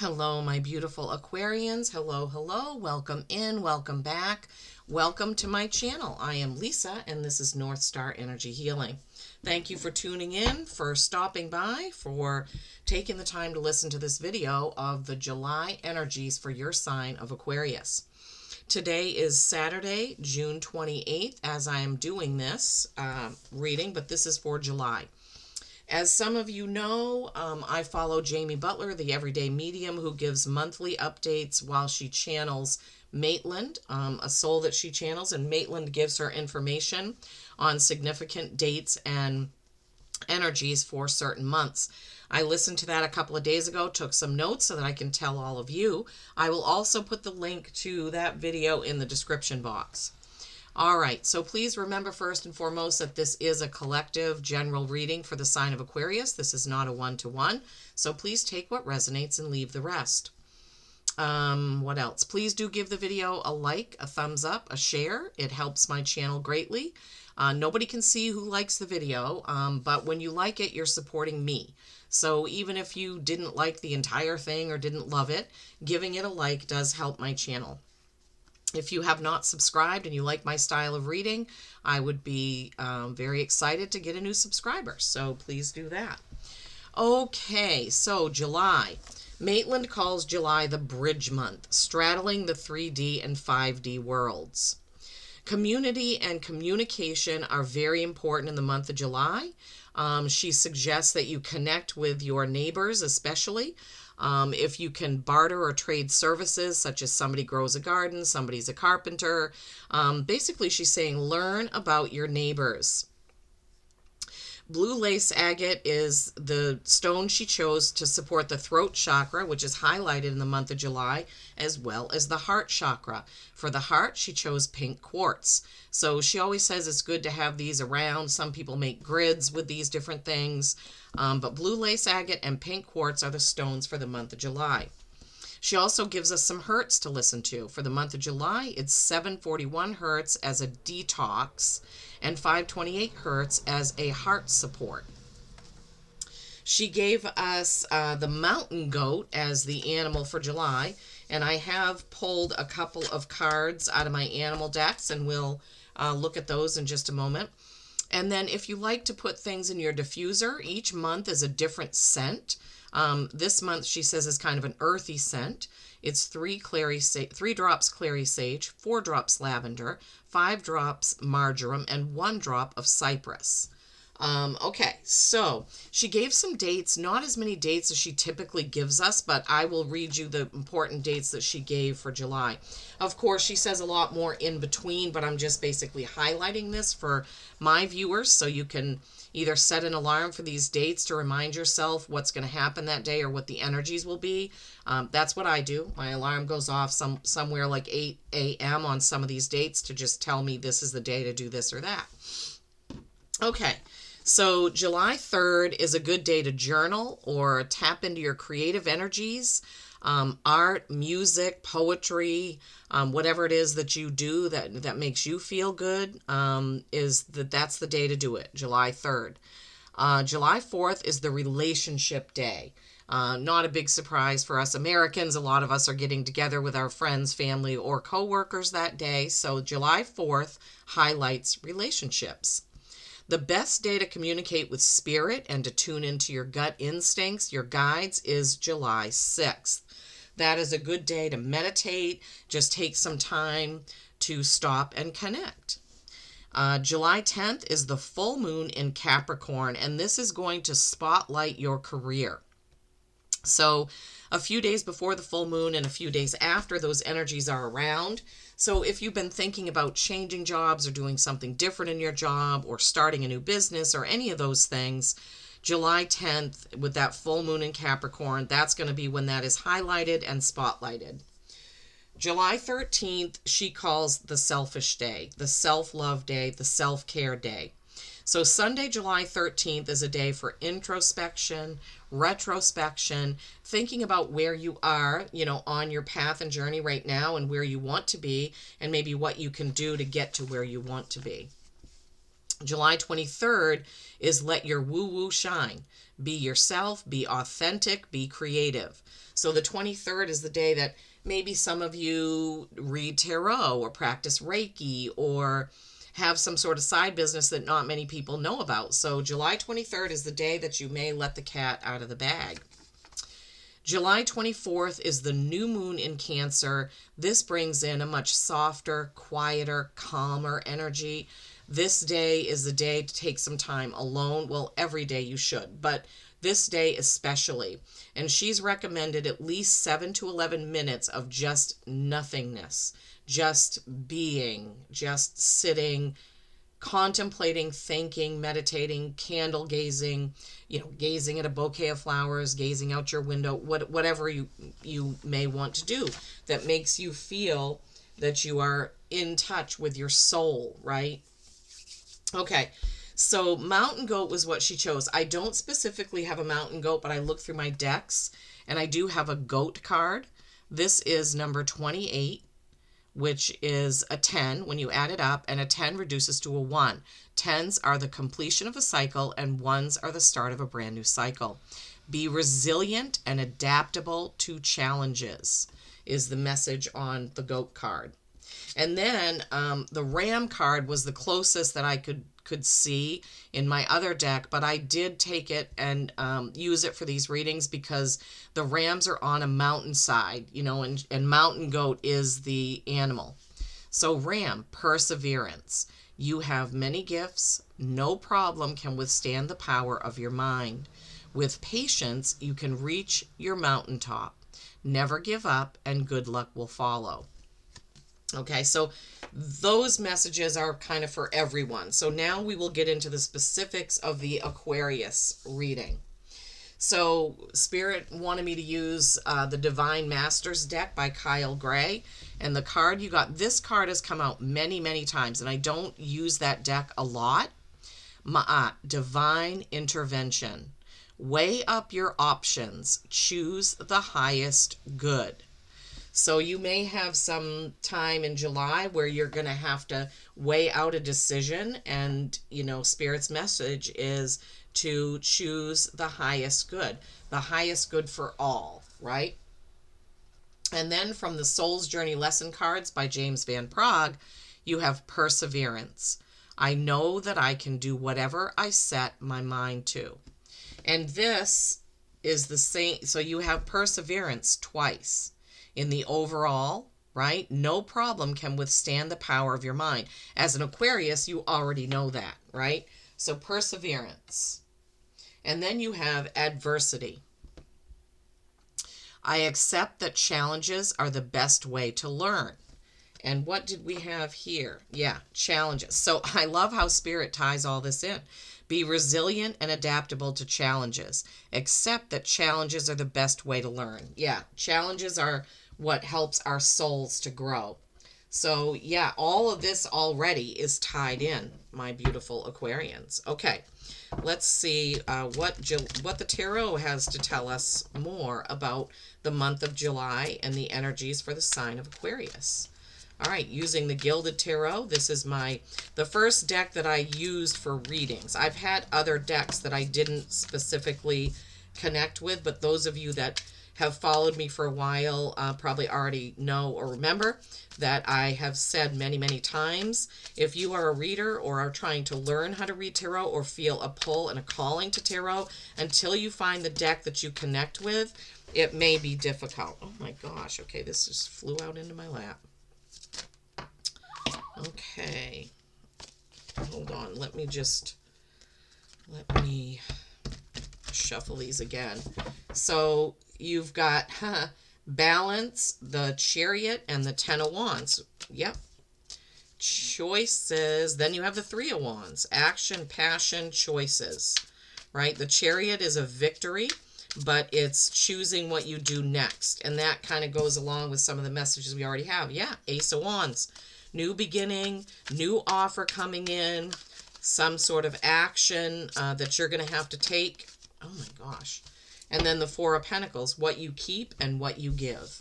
Hello, my beautiful Aquarians. Hello, hello. Welcome in, welcome back. Welcome to my channel. I am Lisa, and this is North Star Energy Healing. Thank you for tuning in, for stopping by, for taking the time to listen to this video of the July energies for your sign of Aquarius. Today is Saturday, June 28th, as I am doing this reading, but this is for July. As some of you know, I follow Jamie Butler, the everyday medium, who gives monthly updates while she channels Maitland, a soul that she channels, and Maitland gives her information on significant dates and energies for certain months. I listened to that a couple of days ago, took some notes so that I can tell all of you. I will also put the link to that video in the description box. All right, so please remember first and foremost that this is a collective general reading for the sign of Aquarius. This is not a one-to-one, so please take what resonates and leave the rest. What else? Please do give the video a like, a thumbs up, a share. It helps my channel greatly. Nobody can see who likes the video, but when you like it, you're supporting me. So even if you didn't like the entire thing or didn't love it, giving it a like does help my channel. If you have not subscribed and you like my style of reading, I would be very excited to get a new subscriber. So please do that. Okay, so July. Maitland calls July the bridge month, straddling the 3D and 5D worlds. Community and communication are very important in the month of July. She suggests that you connect with your neighbors, especially. If you can barter or trade services, such as somebody grows a garden, somebody's a carpenter. Basically, she's saying learn about your neighbors. Blue lace agate is the stone she chose to support the throat chakra, which is highlighted in the month of July, as well as the heart chakra. For the heart, she chose pink quartz. So she always says it's good to have these around. Some people make grids with these different things. But blue lace agate and pink quartz are the stones for the month of July. She also gives us some hertz to listen to. For the month of July, it's 741 hertz as a detox and 528 hertz as a heart support. She gave us the mountain goat as the animal for July, and I have pulled a couple of cards out of my animal decks, and we'll look at those in just a moment. And then if you like to put things in your diffuser, each month is a different scent. This month, she says, is kind of an earthy scent. It's 3 drops clary sage, 4 drops lavender, 5 drops marjoram, and 1 drop of cypress. Okay, so she gave some dates, not as many dates as she typically gives us, but I will read you the important dates that she gave for July. Of course, she says a lot more in between, but I'm just basically highlighting this for my viewers so you can either set an alarm for these dates to remind yourself what's going to happen that day or what the energies will be. That's what I do. My alarm goes off somewhere like 8 a.m. on some of these dates to just tell me this is the day to do this or that. Okay. So July 3rd is a good day to journal or tap into your creative energies, art, music, poetry, whatever it is that you do that makes you feel good, that's the day to do it, July 3rd. July 4th is the relationship day. Not a big surprise for us Americans. A lot of us are getting together with our friends, family, or coworkers that day. So July 4th highlights relationships. The best day to communicate with spirit and to tune into your gut instincts, your guides, is July 6th. That is a good day to meditate, just take some time to stop and connect. July 10th is the full moon in Capricorn, and this is going to spotlight your career. So a few days before the full moon and a few days after, those energies are around. So if you've been thinking about changing jobs or doing something different in your job or starting a new business or any of those things, July 10th with that full moon in Capricorn, that's going to be when that is highlighted and spotlighted. July 13th, she calls the selfish day, the self-love day, the self-care day. So Sunday, July 13th is a day for introspection, retrospection, thinking about where you are, on your path and journey right now and where you want to be and maybe what you can do to get to where you want to be. July 23rd is let your woo-woo shine. Be yourself, be authentic, be creative. So the 23rd is the day that maybe some of you read tarot or practice Reiki or have some sort of side business that not many people know about. So July 23rd is the day that you may let the cat out of the bag. July 24th is the new moon in Cancer. This brings in a much softer, quieter, calmer energy. This day is the day to take some time alone. Well, every day you should, but this day especially. And she's recommended at least 7 to 11 minutes of just nothingness, just being, just sitting, contemplating, thinking, meditating, candle gazing, gazing at a bouquet of flowers, gazing out your window, whatever you may want to do that makes you feel that you are in touch with your soul, right? Okay, so mountain goat was what she chose. I don't specifically have a mountain goat, but I looked through my decks and I do have a goat card. This is number 28, which is a 10 when you add it up, and a 10 reduces to a 1. 10s are the completion of a cycle, and 1s are the start of a brand new cycle. Be resilient and adaptable to challenges is the message on the goat card. And then the ram card was the closest that I could see in my other deck, but I did take it and use it for these readings because the rams are on a mountainside, and mountain goat is the animal. So ram, perseverance. You have many gifts. No problem can withstand the power of your mind. With patience, you can reach your mountaintop. Never give up, and good luck will follow. Okay, so those messages are kind of for everyone. So now we will get into the specifics of the Aquarius reading. So Spirit wanted me to use the Divine Masters deck by Kyle Gray. And the card you got, this card has come out many, many times, and I don't use that deck a lot. Ma'at, Divine Intervention. Weigh up your options. Choose the highest good. So you may have some time in July where you're going to have to weigh out a decision, and, Spirit's message is to choose the highest good for all, right? And then from the Soul's Journey Lesson Cards by James Van Praagh, you have perseverance. I know that I can do whatever I set my mind to. And this is the same, so you have perseverance twice. In the overall, right? No problem can withstand the power of your mind. As an Aquarius, you already know that, right? So perseverance. And then you have adversity. I accept that challenges are the best way to learn. And what did we have here? Yeah, challenges. So I love how Spirit ties all this in. Be resilient and adaptable to challenges. Accept that challenges are the best way to learn. Yeah, challenges are what helps our souls to grow. So yeah, all of this already is tied in, my beautiful Aquarians. Okay, let's see what the tarot has to tell us more about the month of July and the energies for the sign of Aquarius. All right, using the Gilded Tarot, this is the first deck that I used for readings. I've had other decks that I didn't specifically connect with, but those of you that have followed me for a while probably already know or remember that I have said many, many times, if you are a reader or are trying to learn how to read tarot or feel a pull and a calling to tarot, until you find the deck that you connect with, it may be difficult. Oh my gosh, okay, this just flew out into my lap. Okay, hold on, let me shuffle these again. So you've got balance, the Chariot, and the 10 of Wands. Yep. Choices. Then you have the 3 of Wands. Action, passion, choices. Right? The Chariot is a victory, but it's choosing what you do next. And that kind of goes along with some of the messages we already have. Yeah, Ace of Wands. New beginning, new offer coming in, some sort of action that you're going to have to take. Oh my gosh. And then the 4 of Pentacles, what you keep and what you give.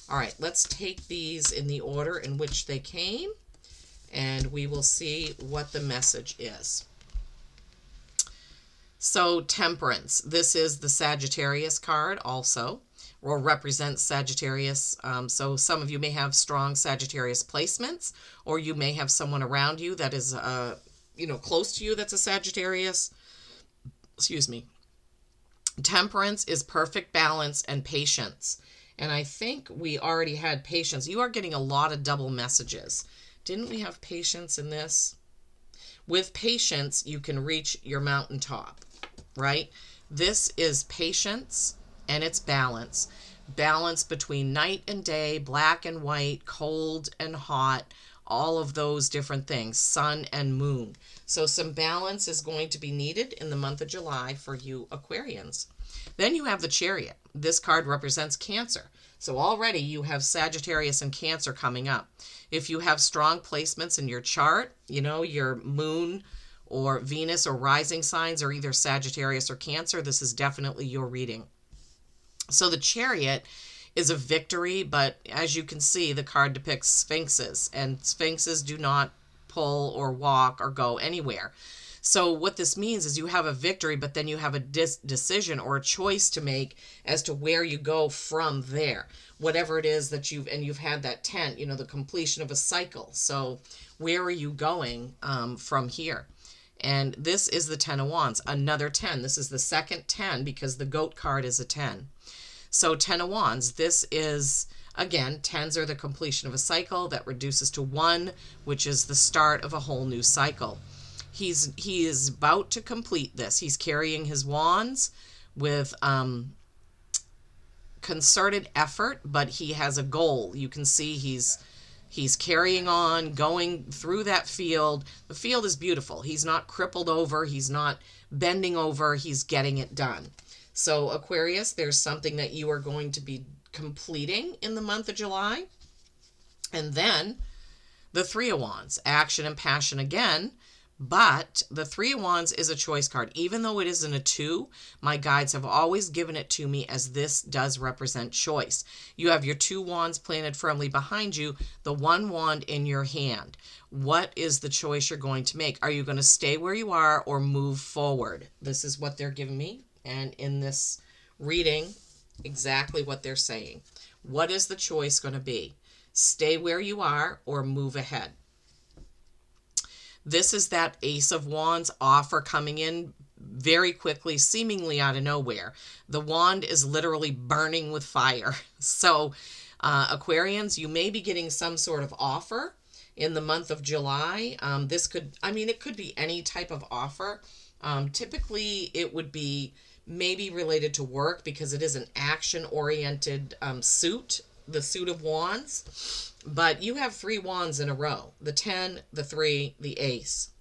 All right, let's take these in the order in which they came, and we will see what the message is. So Temperance, this is the Sagittarius card also, or represents Sagittarius. So some of you may have strong Sagittarius placements, or you may have someone around you that is, close to you that's a Sagittarius. Excuse me. Temperance is perfect balance and patience. And I think we already had patience. You are getting a lot of double messages. Didn't we have patience in this? With patience, you can reach your mountaintop, right? This is patience and it's balance. Balance between night and day, black and white, cold and hot, all of those different things, sun and moon. So some balance is going to be needed in the month of July for you Aquarians. Then you have the Chariot. This card represents Cancer. So already you have Sagittarius and Cancer coming up. If you have strong placements in your chart, your moon or Venus or rising signs are either Sagittarius or Cancer, this is definitely your reading. So the Chariot is a victory, but as you can see, the card depicts sphinxes, and sphinxes do not pull or walk or go anywhere. So what this means is you have a victory, but then you have a decision or a choice to make as to where you go from there. Whatever it is that you've had that 10, the completion of a cycle. So where are you going from here? And this is the 10 of Wands, another 10. This is the second 10 because the goat card is a 10. So 10 of Wands, this is, again, 10s are the completion of a cycle that reduces to 1, which is the start of a whole new cycle. He is about to complete this. He's carrying his wands with concerted effort, but he has a goal. You can see he's carrying on, going through that field. The field is beautiful. He's not crippled over. He's not bending over. He's getting it done. So Aquarius, there's something that you are going to be completing in the month of July. And then the Three of Wands, action and passion again. But the Three of Wands is a choice card. Even though it isn't a 2, my guides have always given it to me as this does represent choice. You have your 2 wands planted firmly behind you, the 1 wand in your hand. What is the choice you're going to make? Are you going to stay where you are or move forward? This is what they're giving me. And in this reading, exactly what they're saying. What is the choice going to be? Stay where you are or move ahead? This is that Ace of Wands offer coming in very quickly, seemingly out of nowhere. The wand is literally burning with fire. So Aquarians, you may be getting some sort of offer in the month of July. It could be any type of offer. Typically, it would be maybe related to work because it is an action-oriented suit, the suit of wands. But you have 3 wands in a row, the 10, the 3, the ace.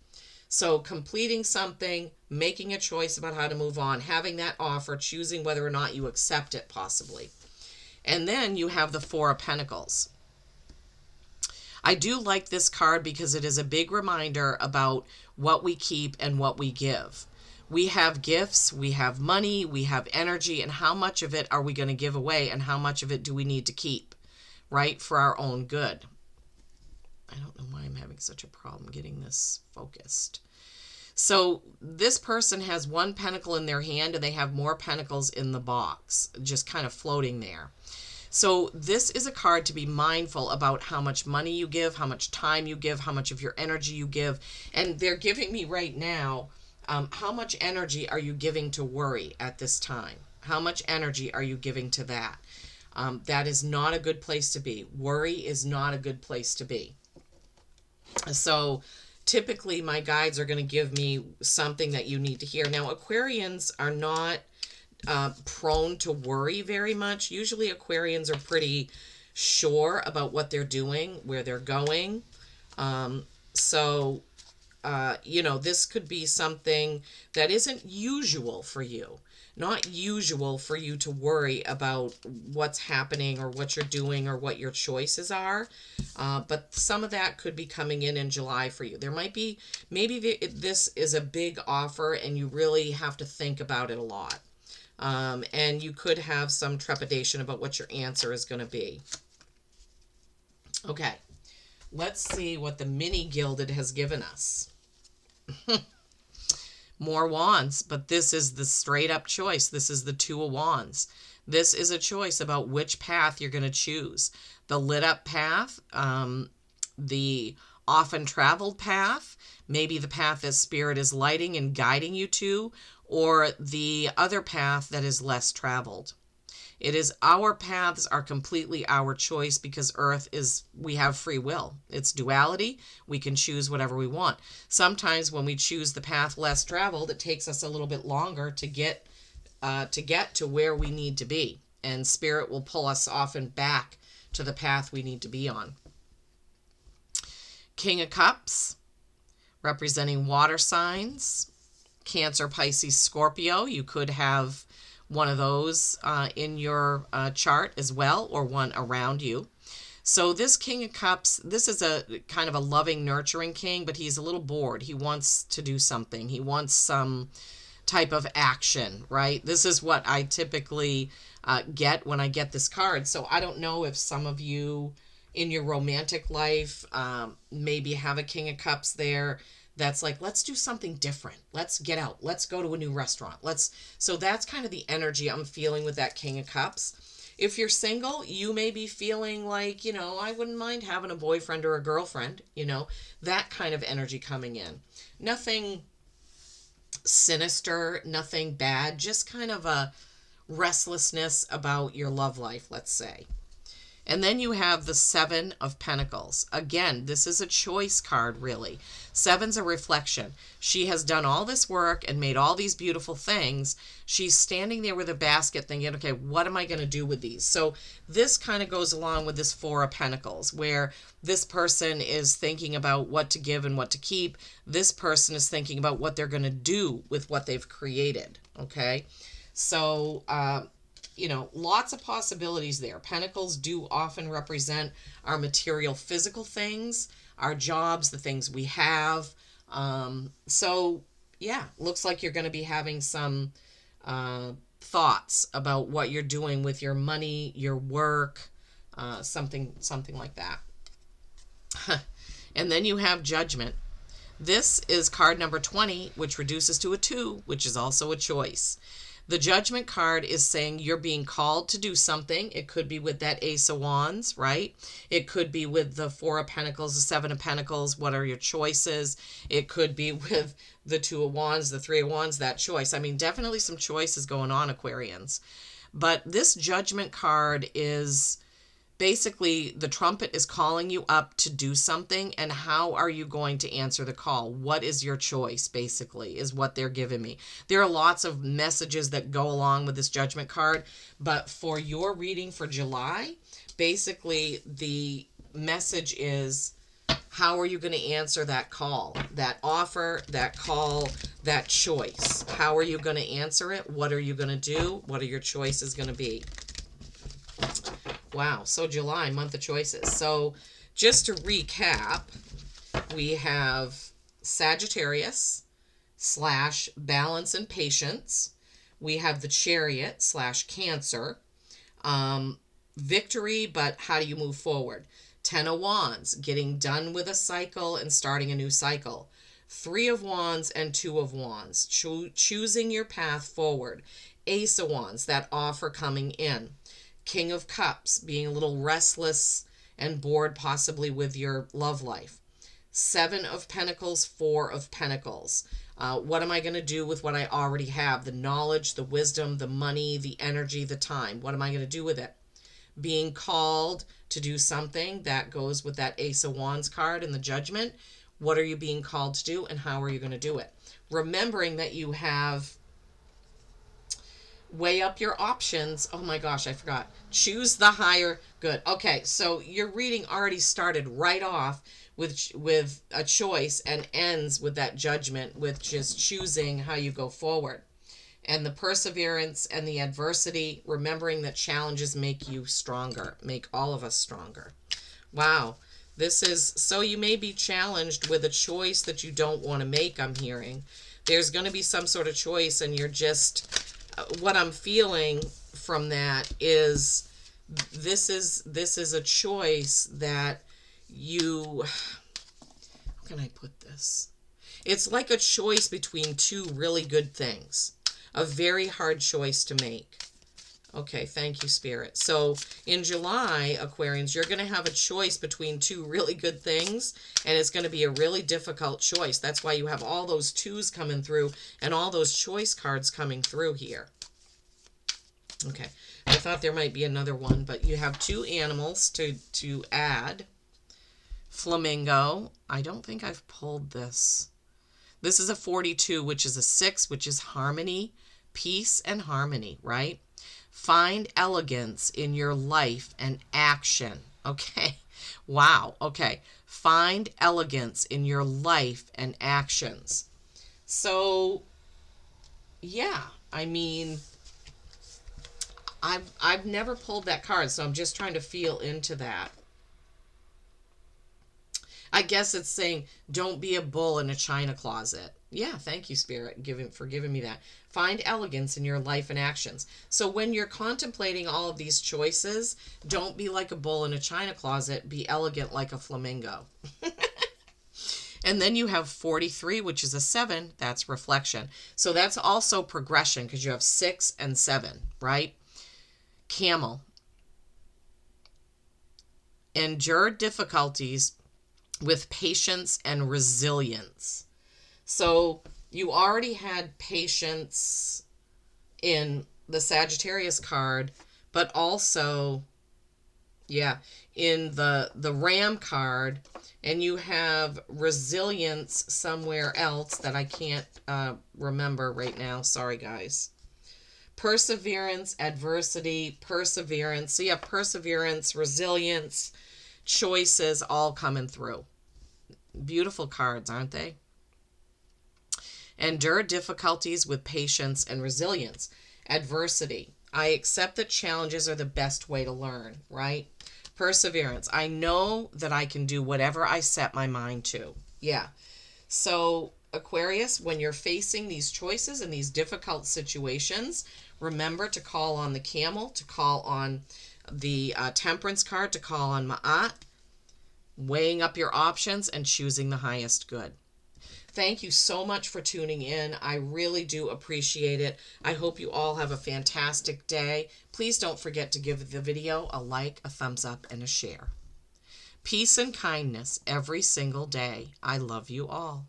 So completing something, making a choice about how to move on, having that offer, choosing whether or not you accept it possibly. And then you have the 4 of Pentacles. I do like this card because it is a big reminder about what we keep and what we give. We have gifts, we have money, we have energy, and how much of it are we going to give away and how much of it do we need to keep? Right, for our own good. I don't know why I'm having such a problem getting this focused. So this person has 1 pentacle in their hand and they have more pentacles in the box, just kind of floating there. So this is a card to be mindful about how much money you give, how much time you give, how much of your energy you give. And they're giving me right now, how much energy are you giving to worry at this time? How much energy are you giving to that? That is not a good place to be. Worry is not a good place to be. So typically my guides are going to give me something that you need to hear. Now, Aquarians are not prone to worry very much. Usually Aquarians are pretty sure about what they're doing, where they're going. This could be something that isn't usual for you. Not usual for you to worry about what's happening or what you're doing or what your choices are. But some of that could be coming in July for you. There might be, this is a big offer and you really have to think about it a lot. And you could have some trepidation about what your answer is going to be. Okay, let's see what the mini gilded has given us. More wands, but this is the straight up choice. This is the Two of Wands. This is a choice about which path you're going to choose. The lit up path, the often traveled path, maybe the path that Spirit is lighting and guiding you to, or the other path that is less traveled. It is our paths are completely our choice because Earth is, we have free will. It's duality. We can choose whatever we want. Sometimes when we choose the path less traveled, it takes us a little bit longer to get to where we need to be. And Spirit will pull us often back to the path we need to be on. King of Cups, representing water signs. Cancer, Pisces, Scorpio. You could have one of those in your chart as well, or one around you. So this King of Cups, this is a kind of a loving, nurturing king, but he's a little bored. He wants to do something. He wants some type of action, right? This is what I typically get when I get this card. So I don't know if some of you in your romantic life maybe have a King of Cups there that's like, let's do something different. Let's get out. Let's go to a new restaurant. So that's kind of the energy I'm feeling with that King of Cups. If you're single, you may be feeling like, I wouldn't mind having a boyfriend or a girlfriend, that kind of energy coming in. Nothing sinister, nothing bad, just kind of a restlessness about your love life, let's say. And then you have the Seven of Pentacles. Again, this is a choice card, really. Seven's a reflection. She has done all this work and made all these beautiful things. She's standing there with a basket thinking, okay, what am I going to do with these? So this kind of goes along with this Four of Pentacles, where this person is thinking about what to give and what to keep. This person is thinking about what they're going to do with what they've created, okay? So, lots of possibilities there. Pentacles do often represent our material, physical things, our jobs, the things we have. So, yeah, looks like you're going to be having some thoughts about what you're doing with your money, your work, something like that. And then you have Judgment. This is card number 20, which reduces to a 2, which is also a choice. The Judgment card is saying you're being called to do something. It could be with that Ace of Wands, right? It could be with the Four of Pentacles, the Seven of Pentacles. What are your choices? It could be with the Two of Wands, the Three of Wands, that choice. I mean, definitely some choices going on, Aquarians. But this Judgment card is basically the trumpet is calling you up to do something, and how are you going to answer the call? What is your choice, basically, is what they're giving me. There are lots of messages that go along with this Judgment card, but for your reading for July, basically the message is, how are you going to answer that call, that offer, that call, that choice? How are you going to answer it? What are you going to do? What are your choices going to be? Wow, so July, month of choices. So just to recap, we have Sagittarius / balance and patience. We have the Chariot / Cancer. Victory, but how do you move forward? 10 of Wands, getting done with a cycle and starting a new cycle. 3 of Wands and 2 of Wands, choosing your path forward. Ace of Wands, that offer coming in. King of Cups, being a little restless and bored possibly with your love life. 7 of Pentacles, 4 of Pentacles. What am I going to do with what I already have? The knowledge, the wisdom, the money, the energy, the time. What am I going to do with it? Being called to do something, that goes with that Ace of Wands card and the Judgment. What are you being called to do, and how are you going to do it? Remembering that you have weigh up your options. Oh my gosh, I forgot. Choose the higher good. Okay, so your reading already started right off with a choice and ends with that Judgment, with just choosing how you go forward. And the perseverance and the adversity, remembering that challenges make you stronger, make all of us stronger. Wow. This is, so you may be challenged with a choice that you don't want to make, I'm hearing. There's going to be some sort of choice, and you're just, what I'm feeling from that is this is a choice that you, how can I put this? It's like a choice between two really good things. A very hard choice to make. Okay, thank you, Spirit. So in July, Aquarians, you're going to have a choice between two really good things, and it's going to be a really difficult choice. That's why you have all those twos coming through and all those choice cards coming through here. Okay, I thought there might be another one, but you have two animals to add. Flamingo. I don't think I've pulled this. This is a 42, which is a 6, which is harmony, peace, and harmony, right? Find elegance in your life and action. Okay. Wow. Okay. Find elegance in your life and actions. So, yeah, I mean, I've never pulled that card, so I'm just trying to feel into that. I guess it's saying, don't be a bull in a china closet. Yeah, thank you, Spirit, for giving me that. Find elegance in your life and actions. So when you're contemplating all of these choices, don't be like a bull in a china closet. Be elegant like a flamingo. And then you have 43, which is a 7. That's reflection. So that's also progression because you have 6 and 7, right? Camel. Endure difficulties with patience and resilience. So you already had patience in the Sagittarius card, but also, yeah, in the Ram card, and you have resilience somewhere else that I can't remember right now. Sorry, guys. Perseverance, adversity, perseverance. So you have perseverance, resilience, choices all coming through. Beautiful cards, aren't they? Endure difficulties with patience and resilience. Adversity. I accept that challenges are the best way to learn, right? Perseverance. I know that I can do whatever I set my mind to. Yeah. So, Aquarius, when you're facing these choices and these difficult situations, remember to call on the camel, to call on the temperance card, to call on Ma'at, weighing up your options and choosing the highest good. Thank you so much for tuning in. I really do appreciate it. I hope you all have a fantastic day. Please don't forget to give the video a like, a thumbs up, and a share. Peace and kindness every single day. I love you all.